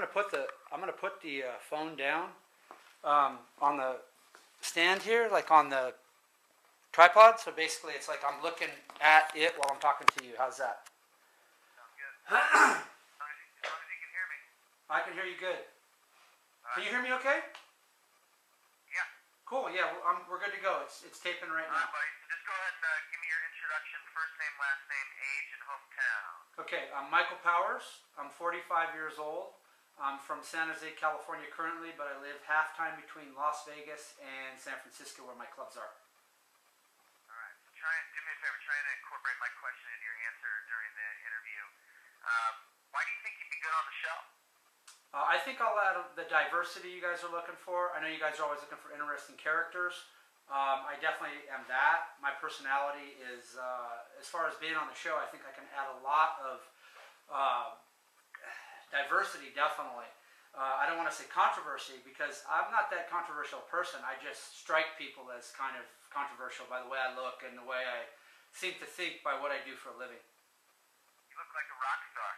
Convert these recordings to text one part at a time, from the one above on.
gonna put the phone down on the stand here, like on the tripod. So basically, it's like I'm looking at it while I'm talking to you. How's that? Sounds good. As long as you can hear me. I can hear you good. Can you hear me okay? Yeah. Cool. Yeah, we're good to go. It's taping right All now. right, buddy. Just go ahead and give me your introduction, first name, last name, age, and hometown. Okay, I'm Michael Powers. I'm 45 years old. I'm from San Jose, California currently, but I live half-time between Las Vegas and San Francisco where my clubs are. All right. So do me a favor. Try to incorporate my question into your answer during the interview. Why do you think you'd be good on the show? I think I'll add the diversity you guys are looking for. I know you guys are always looking for interesting characters. I definitely am that. My personality is, as far as being on the show, I think I can add a lot of diversity, definitely. I don't want to say controversy because I'm not that controversial person. I just strike people as kind of controversial by the way I look and the way I seem to think by what I do for a living. You look like a rock star.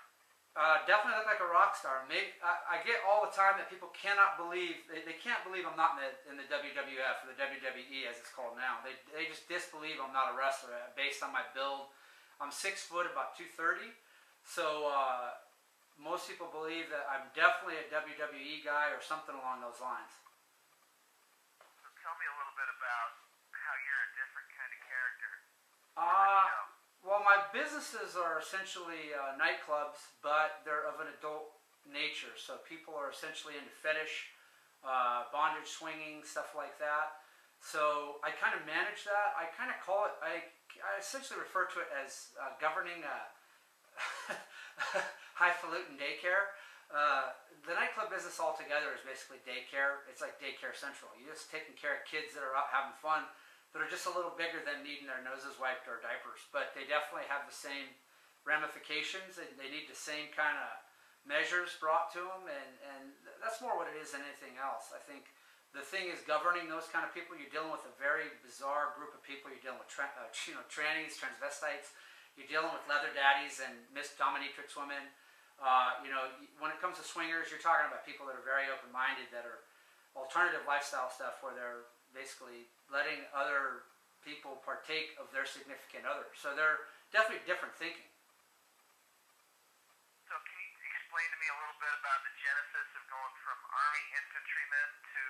Definitely look like a rock star. Maybe I get all the time that people cannot believe, they can't believe I'm not in the WWF or the WWE as it's called now. They just disbelieve I'm not a wrestler based on my build. I'm 6 foot, about 230. So most people believe that I'm definitely a WWE guy or something along those lines. So tell me a little bit about how you're a different kind of character. Well, my businesses are essentially nightclubs, but they're of an adult nature. So people are essentially into fetish, bondage, swinging, stuff like that. So I kind of manage that. I kind of call it, I essentially refer to it as governing a highfalutin daycare. The nightclub business altogether is basically daycare. It's like daycare central. You're just taking care of kids that are out having fun, that are just a little bigger than needing their noses wiped or diapers. But they definitely have the same ramifications. They need the same kind of measures brought to them. And that's more what it is than anything else. I think the thing is governing those kind of people. You're dealing with a very bizarre group of people. You're dealing with trannies, transvestites. You're dealing with leather daddies and Miss Dominatrix women. When it comes to swingers, you're talking about people that are very open-minded, that are alternative lifestyle stuff where they're basically letting other people partake of their significant other. So they're definitely different thinking. So can you explain to me a little bit about the genesis of going from Army infantryman to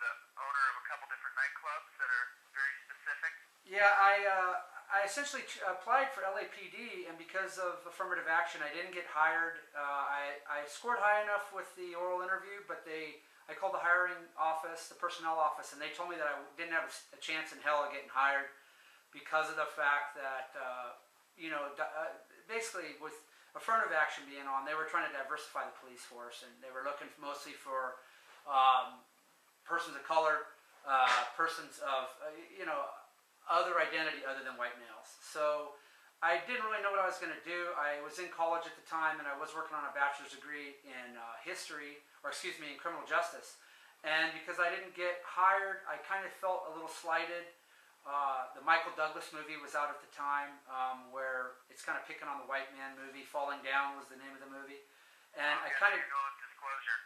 the owner of a couple different nightclubs that are very specific? Yeah, I essentially applied for LAPD, and because of affirmative action, I didn't get hired. I scored high enough with the oral interview, but I called the hiring office, the personnel office, and they told me that I didn't have a chance in hell of getting hired because of the fact that, basically with affirmative action being on, they were trying to diversify the police force, and they were looking mostly for persons of color, persons of, other identity other than white males. So I didn't really know what I was going to do. I was in college at the time, and I was working on a bachelor's degree in in criminal justice. And because I didn't get hired, I kind of felt a little slighted. The Michael Douglas movie was out at the time, where it's kind of picking on the white man movie. Falling Down was the name of the movie. And I kind of... No disclosure.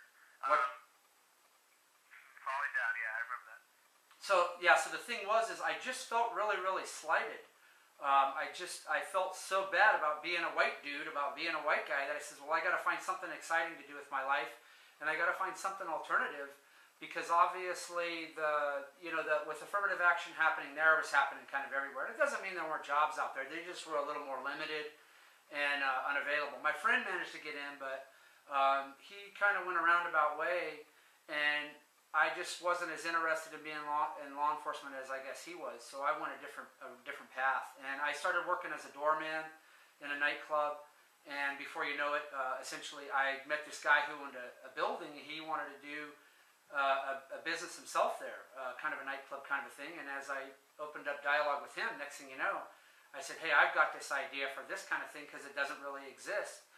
Falling Down, yeah, I remember that. So the thing was I just felt really, really slighted. I felt so bad about being a white dude, about being a white guy, that I said, well, I got to find something exciting to do with my life, and I got to find something alternative, because obviously with affirmative action happening there, it was happening kind of everywhere. And it doesn't mean there weren't jobs out there. They just were a little more limited and unavailable. My friend managed to get in, but he kind of went a roundabout way, and I just wasn't as interested in being in law enforcement as I guess he was, so I went a different path. And I started working as a doorman in a nightclub, and before you know it, essentially I met this guy who owned a building, and he wanted to do a business himself there, kind of a nightclub kind of a thing. And as I opened up dialogue with him, next thing you know, I said, hey, I've got this idea for this kind of thing because it doesn't really exist.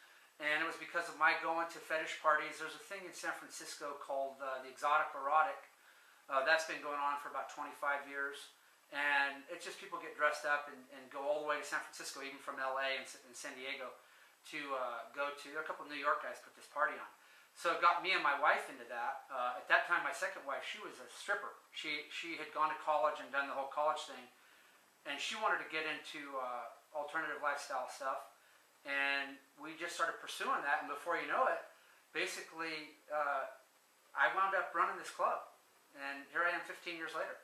And it was because of my going to fetish parties. There's a thing in San Francisco called the Exotic Erotic. That's been going on for about 25 years. And it's just people get dressed up and go all the way to San Francisco, even from LA and San Diego, to go to. There are a couple of New York guys put this party on. So it got me and my wife into that. At that time, my second wife, she was a stripper. She had gone to college and done the whole college thing, and she wanted to get into alternative lifestyle stuff. And we just started pursuing that, and before you know it, basically, I wound up running this club, and here I am 15 years later.